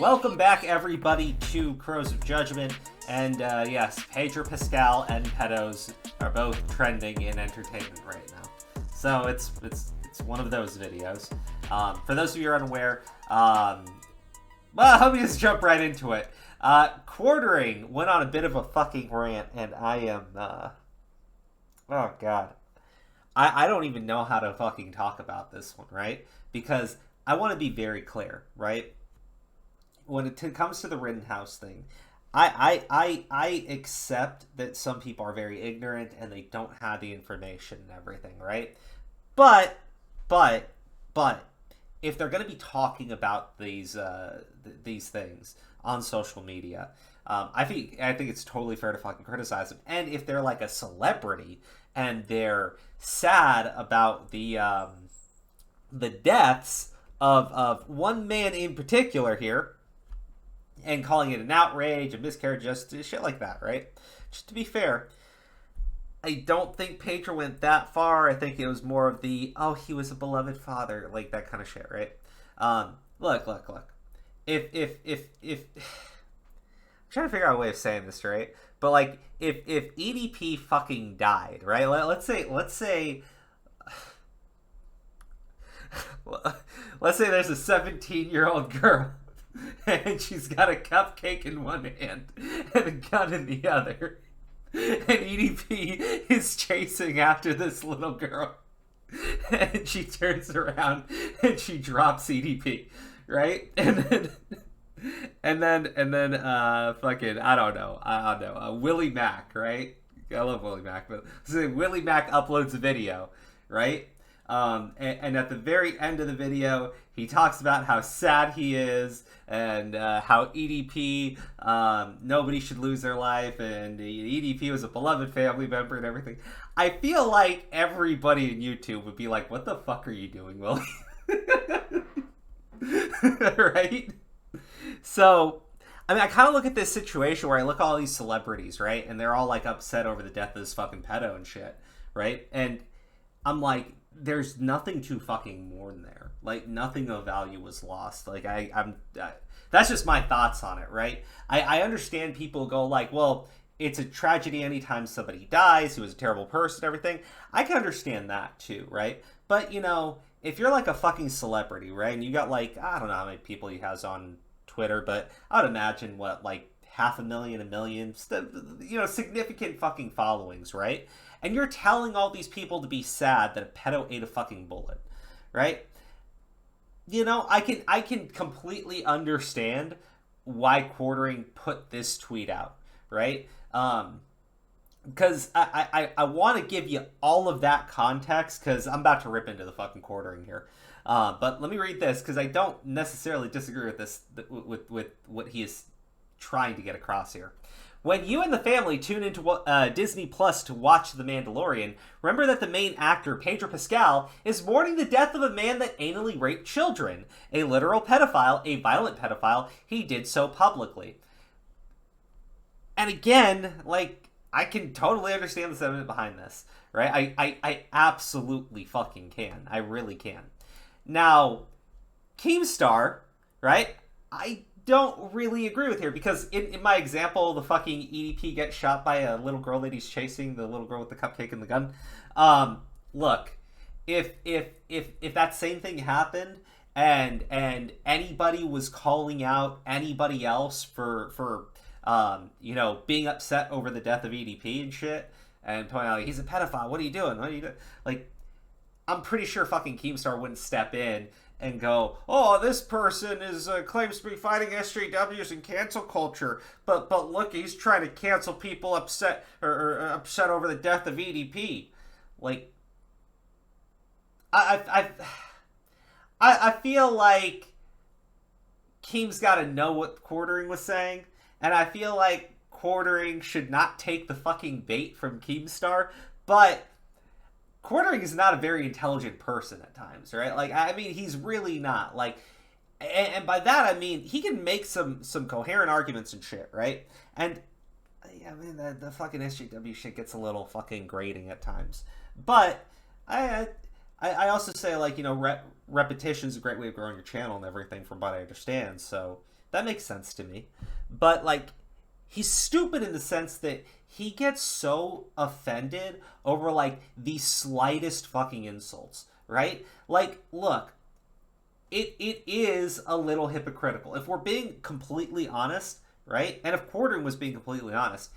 Welcome back, everybody, to Crows of Judgment. And yes, Pedro Pascal and Pedos are both trending in entertainment right now. So it's one of those videos. For those of you who are unaware, well, let me just jump right into it. Quartering went on a bit of a fucking rant, and I am, oh god. I don't even know how to fucking talk about this one, right? Because I want to be very clear, right? When it comes to the Rittenhouse thing, I accept that some people are very ignorant and they don't have the information and everything, right? But if they're going to be talking about these things on social media, I think it's totally fair to fucking criticize them. And if they're like a celebrity and they're sad about the deaths of one man in particular here, and calling it an outrage, a miscarriage, just shit like that, right? Just to be fair, I don't think Pedro went that far. I think it was more of the, oh, he was a beloved father, like that kind of shit, right? Look. If I'm trying to figure out a way of saying this, right? But like, if EDP fucking died, right? Let's say there's a 17-year-old girl and she's got a cupcake in one hand and a gun in the other, and EDP is chasing after this little girl, and she turns around and she drops EDP, right? And then fucking I don't know, Willie Mac, right? I love Willie Mac, but so Willie Mac uploads a video, right? And at the very end of the video, he talks about how sad he is and how EDP, nobody should lose their life, and EDP was a beloved family member and everything. I feel like everybody in YouTube would be like, what the fuck are you doing, Willie? Right? So, I mean, I kind of look at this situation where I look at all these celebrities, right? And they're all like upset over the death of this fucking pedo and shit, right? And I'm like, there's nothing to fucking mourn there. Like, nothing of value was lost. Like, I'm that's just my thoughts on it, right? I understand people go like, well, it's a tragedy anytime somebody dies who was a terrible person and everything. I can understand that too, right? But, you know, if you're like a fucking celebrity, right? And you got like, I don't know how many people he has on Twitter, but I would imagine like 500,000, 1 million, you know, significant fucking followings, right? And you're telling all these people to be sad that a pedo ate a fucking bullet, right? You know, I can completely understand why Quartering put this tweet out, right? Because I want to give you all of that context, because I'm about to rip into the fucking Quartering here. But let me read this, because I don't necessarily disagree with this, with what he is trying to get across here. When you and the family tune into Disney Plus to watch The Mandalorian, remember that the main actor, Pedro Pascal, is mourning the death of a man that anally raped children. A literal pedophile, a violent pedophile, he did so publicly. And again, like, I can totally understand the sentiment behind this, right? I absolutely fucking can. I really can. Now, Keemstar, right? I don't really agree with here, because in my example, the fucking EDP gets shot by a little girl that he's chasing, the little girl with the cupcake and the gun. Look, if that same thing happened and anybody was calling out anybody else for you know, being upset over the death of EDP and shit, and pointing out, like, he's a pedophile, what are you doing? What are you doing? Like, I'm pretty sure fucking Keemstar wouldn't step in and go, oh, this person claims to be fighting SJWs and cancel culture, but look, he's trying to cancel people upset or upset over the death of EDP. Like, I feel like Keem's got to know what Quartering was saying, and I feel like Quartering should not take the fucking bait from Keemstar, but Quartering is not a very intelligent person at times, right? Like, I mean, he's really not. Like, and by that I mean he can make some coherent arguments and shit, right? And I mean, the fucking SJW shit gets a little fucking grating at times. But I also say, like, you know, repetition is a great way of growing your channel and everything, from what I understand. So, That makes sense to me. But, like, he's stupid in the sense that he gets so offended over, like, the slightest fucking insults, right? Like, look, it is a little hypocritical. If we're being completely honest, right? And if Quartering was being completely honest,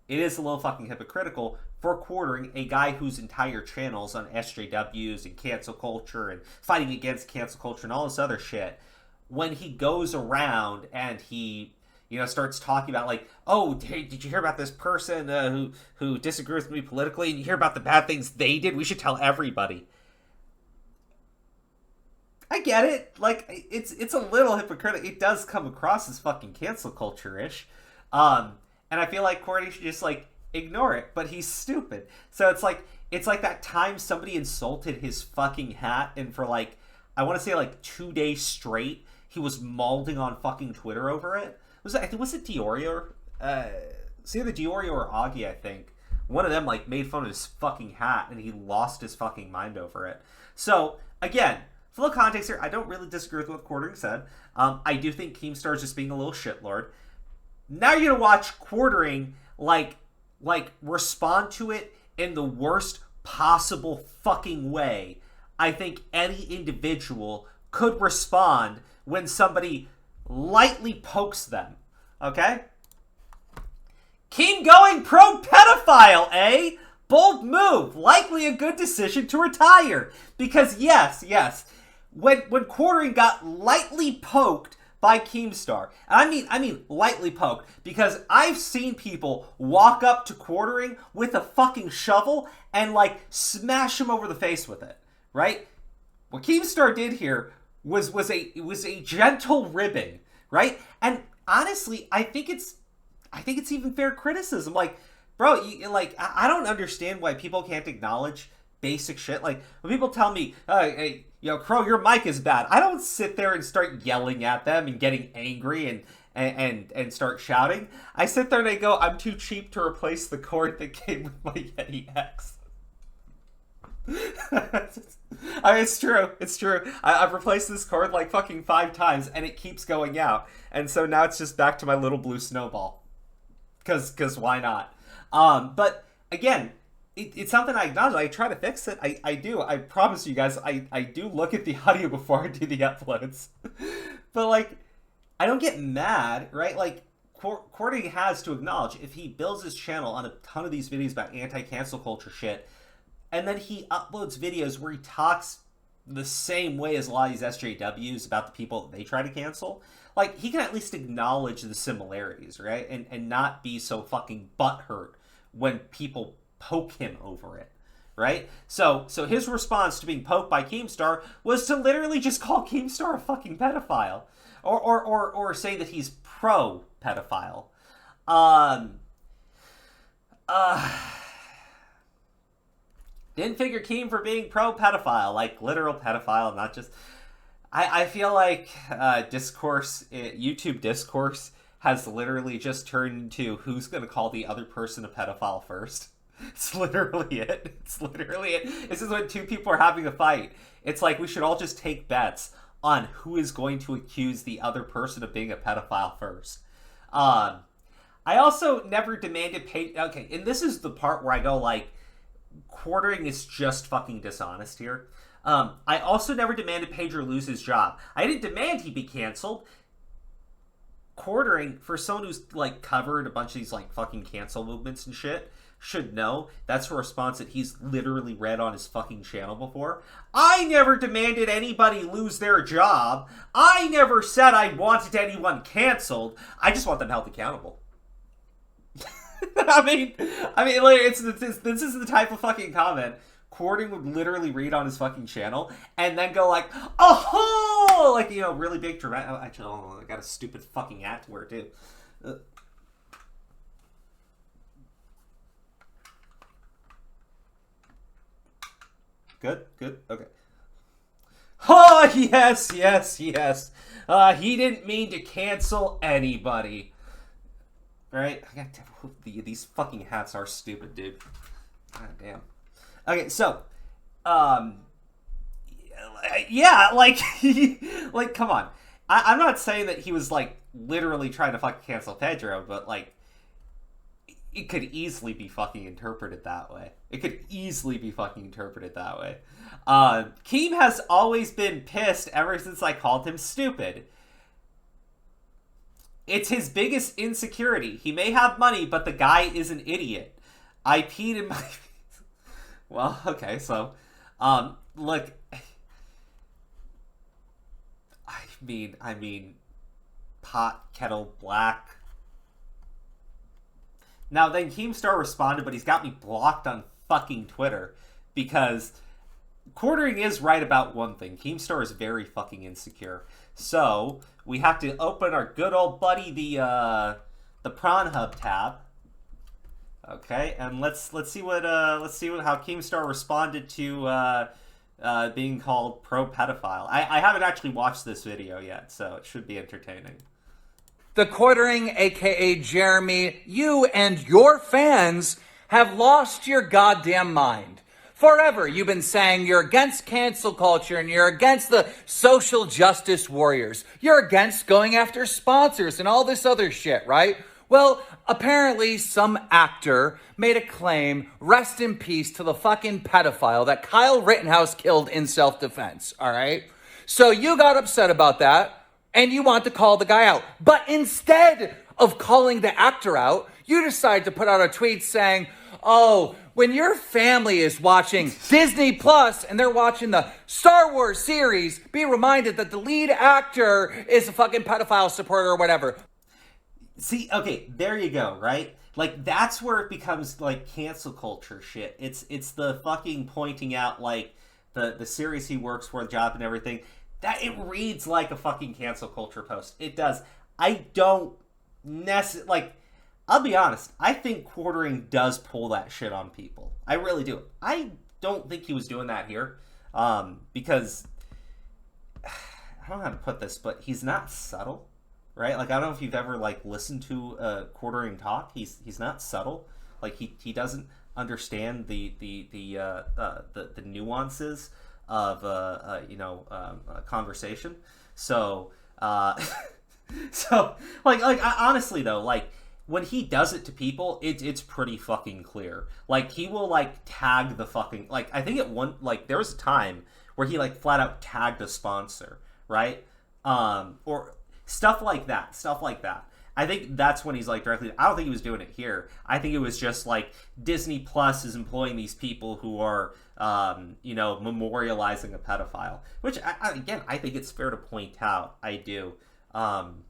it is a little fucking hypocritical for Quartering, a guy whose entire channel's on SJWs and cancel culture and fighting against cancel culture and all this other shit, when he goes around and he, you know, starts talking about, like, oh, hey, did you hear about this person who disagrees with me politically, and you hear about the bad things they did? We should tell everybody. I get it. Like, it's a little hypocritical. It does come across as fucking cancel culture-ish. And I feel like Cordy should just, like, ignore it, but he's stupid. So it's like that time somebody insulted his fucking hat, and for, like, I want to say, like, 2 days straight, he was mauling on fucking Twitter over it. Was it Diorio? It's either Diorio or Augie, I think. One of them, like, made fun of his fucking hat, and he lost his fucking mind over it. So, again, full context here, I don't really disagree with what Quartering said. I do think Keemstar's just being a little shitlord. Now you're gonna watch Quartering, like respond to it in the worst possible fucking way I think any individual could respond when somebody lightly pokes them. Okay? Keem going pro-pedophile, eh? Bold move. Likely a good decision to retire. Because yes, when Quartering got lightly poked by Keemstar, and I mean lightly poked, because I've seen people walk up to Quartering with a fucking shovel and, like, smash him over the face with it, right? What Keemstar did here was a gentle ribbing, right? And honestly, I think it's even fair criticism. Like, bro, I don't understand why people can't acknowledge basic shit. Like, when people tell me, hey, you know, Crow, your mic is bad, I don't sit there and start yelling at them and getting angry and start shouting. I sit there and I go, I'm too cheap to replace the cord that came with my Yeti X. I mean, it's true. I've replaced this cord like fucking 5 times and it keeps going out. And so now it's just back to my little blue snowball. Cause why not? But again, it's something I acknowledge. I try to fix it. I do. I promise you guys, I do look at the audio before I do the uploads. But, like, I don't get mad, right? Like, Quartering has to acknowledge, if he builds his channel on a ton of these videos about anti-cancel culture shit, and then he uploads videos where he talks the same way as a lot of these SJWs about the people that they try to cancel, like, he can at least acknowledge the similarities, right? And not be so fucking butthurt when people poke him over it, right? So his response to being poked by Keemstar was to literally just call Keemstar a fucking pedophile. Or say that he's pro-pedophile. Didn't figure Keem for being pro-pedophile, like literal pedophile, not just... I feel like YouTube discourse has literally just turned into who's going to call the other person a pedophile first. It's literally it. This is when 2 people are having a fight. It's like we should all just take bets on who is going to accuse the other person of being a pedophile first. I also never demanded pay... Okay, and this is the part where I go, like, Quartering is just fucking dishonest here. I also never demanded Pedro lose his job. I didn't demand he be canceled. Quartering, for someone who's, like, covered a bunch of these, like, fucking cancel movements and shit, should know that's a response that he's literally read on his fucking channel before. I never demanded anybody lose their job. I never said I wanted anyone canceled. I just want them held accountable. I mean, like, this is the type of fucking comment Quartering would literally read on his fucking channel and then go like, oh, like, you know, really big dramatic. Oh, actually, I got a stupid fucking hat to wear too. Good, okay. Oh, yes. He didn't mean to cancel anybody. Right? These fucking hats are stupid, dude. God damn. Okay, so, yeah, like, like, come on. I'm not saying that he was, like, literally trying to fucking cancel Pedro, but, like, it could easily be fucking interpreted that way. It could easily be fucking interpreted that way. Keem has always been pissed ever since I called him stupid. It's his biggest insecurity. He may have money, but the guy is an idiot. I peed in my... Well, okay, so... look... I mean... Pot, kettle, black... Now, then Keemstar responded, but he's got me blocked on fucking Twitter. Because Quartering is right about one thing. Keemstar is very fucking insecure. So, we have to open our good old buddy, the Prawn Hub tab. Okay, and let's see how Keemstar responded to being called pro-pedophile. I haven't actually watched this video yet, so it should be entertaining. The Quartering, aka Jeremy, you and your fans have lost your goddamn mind. Forever, you've been saying you're against cancel culture and you're against the social justice warriors. You're against going after sponsors and all this other shit, right? Well, apparently some actor made a claim, rest in peace to the fucking pedophile that Kyle Rittenhouse killed in self-defense, all right? So you got upset about that. And you want to call the guy out. But instead of calling the actor out, you decide to put out a tweet saying, oh, when your family is watching Disney Plus and they're watching the Star Wars series, be reminded that the lead actor is a fucking pedophile supporter or whatever. See, okay, there you go, right? Like, that's where it becomes, like, cancel culture shit. It's the fucking pointing out, like, the series he works for, the job and everything. That it reads like a fucking cancel culture post. It does. I don't necessarily... Like, I'll be honest. I think Quartering does pull that shit on people. I really do. I don't think he was doing that here. Because... I don't know how to put this, but he's not subtle. Right? Like, I don't know if you've ever, like, listened to Quartering talk. He's not subtle. Like, he doesn't understand the nuances of conversation. So honestly though, like when he does it to people, it's pretty fucking clear. Like he will like tag the fucking, like I think there was a time where he like flat out tagged a sponsor, right? Or stuff like that. I think that's when he's like directly. I don't think he was doing it here. I think it was just like Disney Plus is employing these people who are, memorializing a pedophile. Which I think it's fair to point out. I do. And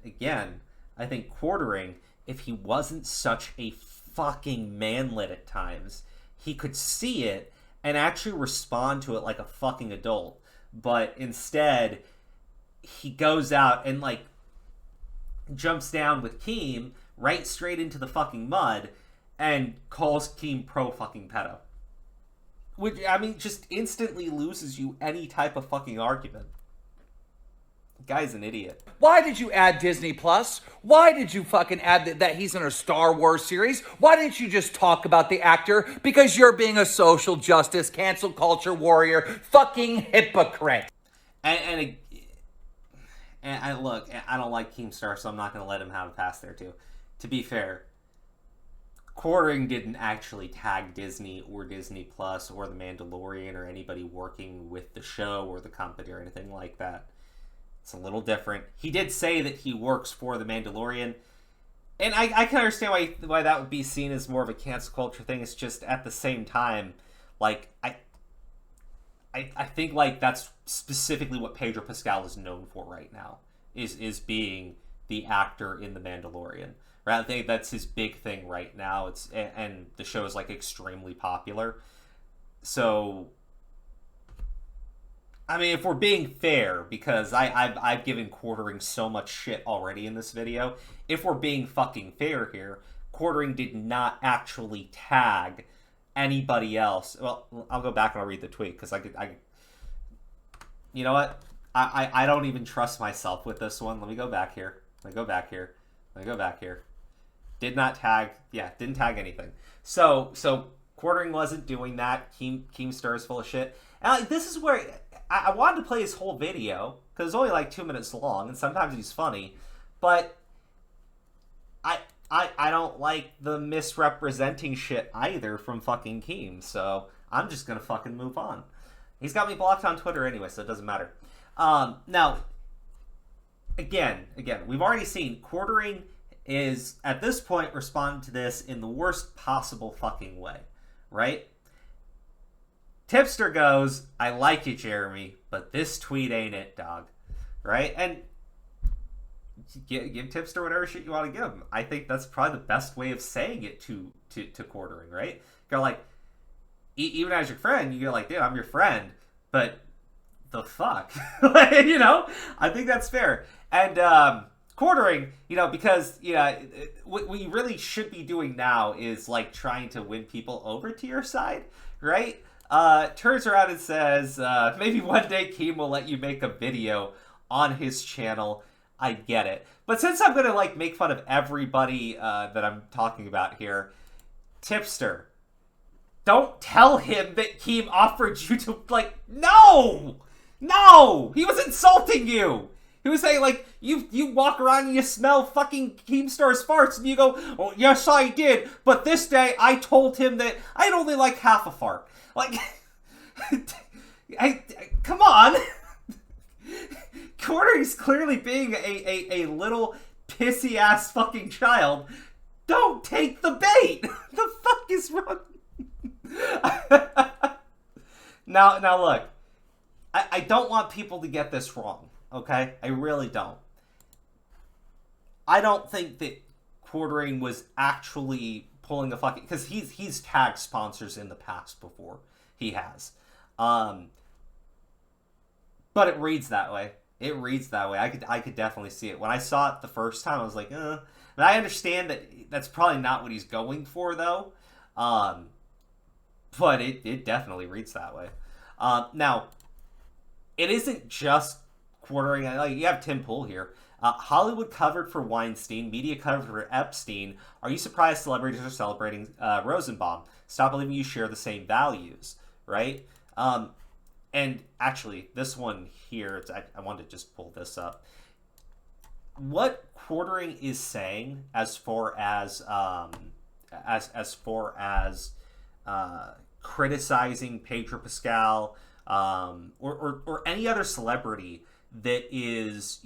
again, I think Quartering, if he wasn't such a fucking manlet at times, he could see it and actually respond to it like a fucking adult. But instead, he goes out and, like, jumps down with Keem right straight into the fucking mud and calls Keem pro-fucking pedo. Which, I mean, just instantly loses you any type of fucking argument. The guy's an idiot. Why did you add Disney Plus? Why did you fucking add that he's in a Star Wars series? Why didn't you just talk about the actor? Because you're being a social justice, cancel culture warrior, fucking hypocrite. And look, I don't like Keemstar, so I'm not going to let him have a pass there too. To be fair, Quartering didn't actually tag Disney or Disney Plus or The Mandalorian or anybody working with the show or the company or anything like that. It's a little different. He did say that he works for The Mandalorian, and I can understand why that would be seen as more of a cancel culture thing. It's just at the same time, like, I think like that's specifically what Pedro Pascal is known for right now, is being the actor in The Mandalorian. Right? I think that's his big thing right now. And the show is like extremely popular. So, I mean, if we're being fair, because I've given Quartering so much shit already in this video, if we're being fucking fair here, Quartering did not actually tag anybody else. Well, I'll go back and I'll read the tweet, because I you know what? I don't even trust myself with this one. Let me go back here. Did not tag, didn't tag anything. So Quartering wasn't doing that. Keemstar is full of shit. And like, this is where I wanted to play his whole video because it's only like 2 minutes long, and sometimes he's funny, but I don't like the misrepresenting shit either from fucking Keem, so I'm just gonna fucking move on. He's got me blocked on Twitter anyway, so it doesn't matter. Now, again, we've already seen Quartering is, at this point, responding to this in the worst possible fucking way, right? Tipster goes, I like you, Jeremy, but this tweet ain't it, dog. Right? And give Tipster whatever shit you want to give him. I think that's probably the best way of saying it to Quartering, right? Go like, even as your friend, you go like, dude, I'm your friend, but the fuck? You know? I think that's fair. And Quartering, you know, because, what we really should be doing now is, like, trying to win people over to your side, right? Turns around and says, maybe one day Keem will let you make a video on his channel. I get it. But since I'm going to, like, make fun of everybody that I'm talking about here, Tipster, don't tell him that Keem offered you to, like, no! He was insulting you! He was saying, like, you walk around and you smell fucking Keemstar's farts, and you go, oh, yes, I did, but this day I told him that I'd only like half a fart. Like, come on! Quartering's clearly being a little pissy-ass fucking child. Don't take the bait! The fuck is wrong? Now look, I don't want people to get this wrong, okay? I really don't. I don't think that Quartering was actually pulling a fucking... Because he's tagged sponsors in the past before. He has. But it reads that way. It reads that way. I could definitely see it. When I saw it the first time, I was like, And I understand that that's probably not what he's going for, though. But it definitely reads that way. Now, it isn't just Quartering. Like, you have Tim Pool here. Hollywood covered for Weinstein. Media covered for Epstein. Are you surprised celebrities are celebrating Rosenbaum? Stop believing you share the same values, right? And actually, this one here, I wanted to just pull this up. What Quartering is saying as far as criticizing Pedro Pascal or any other celebrity that is,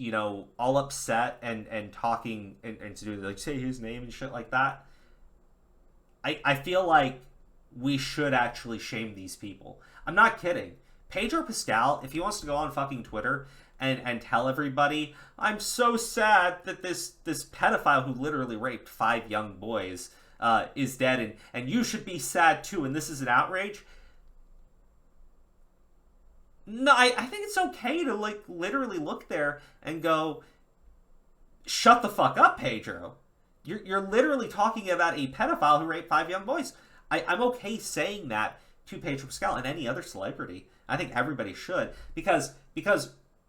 all upset and talking and to do, like, say his name and shit like that, I feel like we should actually shame these people. I'm not kidding. Pedro Pascal, if he wants to go on fucking Twitter and tell everybody, I'm so sad that this pedophile who literally raped 5 young boys is dead, and you should be sad too, and this is an outrage. No, I think it's okay to, like, literally look there and go, shut the fuck up, Pedro. You're literally talking about a pedophile who raped 5 young boys. I'm okay saying that to Pedro Pascal and any other celebrity. I think everybody should, because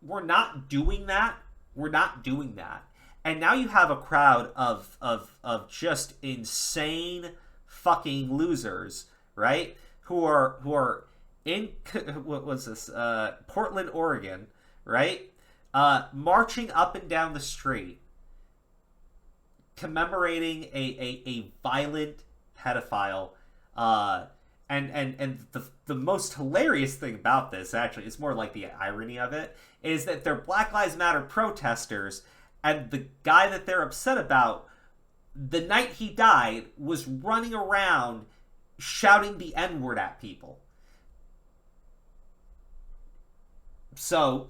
we're not doing that. We're not doing that. And now you have a crowd of just insane fucking losers, right? Who are in, what was this? Portland, Oregon, right? Marching up and down the street, commemorating a violent pedophile. And the most hilarious thing about this, actually, it's more like the irony of it, is that they're Black Lives Matter protesters, and the guy that they're upset about, the night he died, was running around shouting the N-word at people. So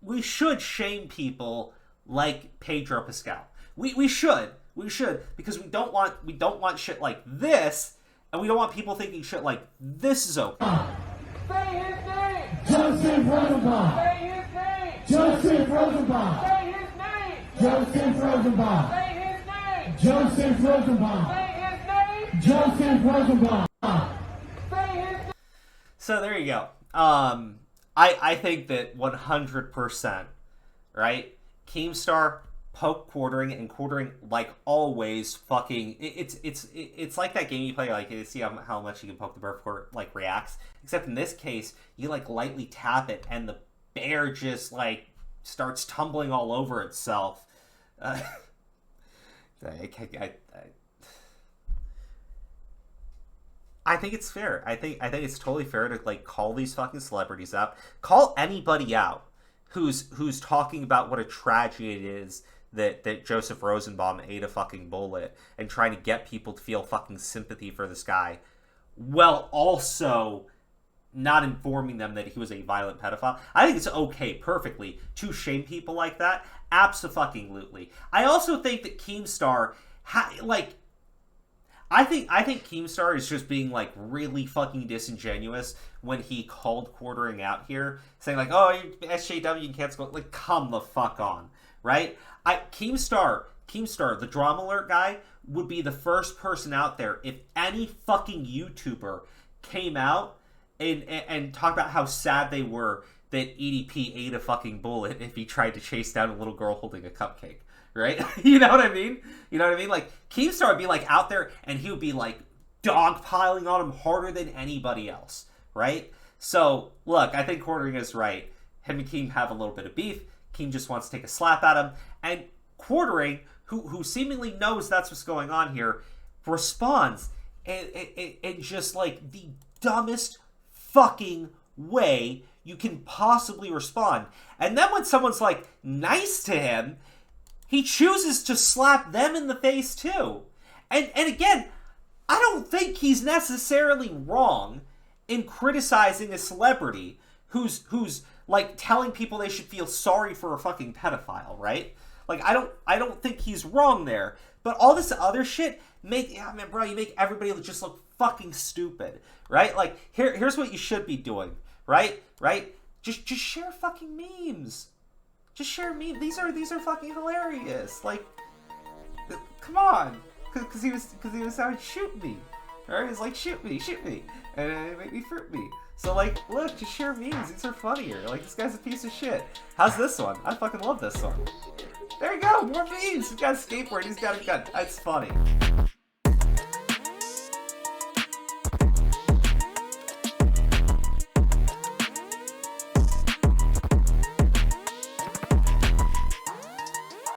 we should shame people like Pedro Pascal. We should, because we don't want shit like this. And we don't want people thinking shit like this is okay. Say his name! Joseph Rosenbaum! Say his name! Joseph Rosenbaum! Say his name! Joseph Rosenbaum! Say his name! Joseph Rosenbaum! Say his name! Joseph Rosenbaum! Say his name! So there you go. I think that 100%, right? Keemstar, poke Quartering, and Quartering, like always, fucking it's like that game you play, like you see how much you can poke the bear before it like reacts. Except in this case, you like lightly tap it, and the bear just like starts tumbling all over itself. I think it's fair. I think it's totally fair to like call these fucking celebrities out. Call anybody out who's talking about what a tragedy it is that Joseph Rosenbaum ate a fucking bullet and trying to get people to feel fucking sympathy for this guy, while also not informing them that he was a violent pedophile. I think it's okay, perfectly, to shame people like that. Abso-fucking-lutely. I also think that Keemstar, I think Keemstar is just being like really fucking disingenuous when he called Quartering out here, saying like, "Oh, SJW, you can't go." Like, come the fuck on, right? Keemstar, the drama alert guy, would be the first person out there if any fucking YouTuber came out and talked about how sad they were that EDP ate a fucking bullet if he tried to chase down a little girl holding a cupcake. Right? You know what I mean? Like, Keemstar would be, like, out there, and he would be, like, dogpiling on him harder than anybody else. Right? So, look, I think Quartering is right. Him and Keem have a little bit of beef. Keem just wants to take a slap at him. And Quartering, who seemingly knows that's what's going on here, responds in just, like, the dumbest fucking way you can possibly respond. And then when someone's, like, nice to him, he chooses to slap them in the face too. And again, I don't think he's necessarily wrong in criticizing a celebrity who's like telling people they should feel sorry for a fucking pedophile, right? Like, I don't think he's wrong there. But all this other shit you make everybody just look fucking stupid, right? Like, here's what you should be doing, right? Just share fucking memes. Just share memes. These are fucking hilarious. Like, come on, because he was saying shoot me, right? He's like shoot me, and it made me fruit me. So like, look, just share memes. These are funnier. Like, this guy's a piece of shit. How's this one? I fucking love this one. There you go, more memes. He's got a skateboard. He's got a gun. It's funny.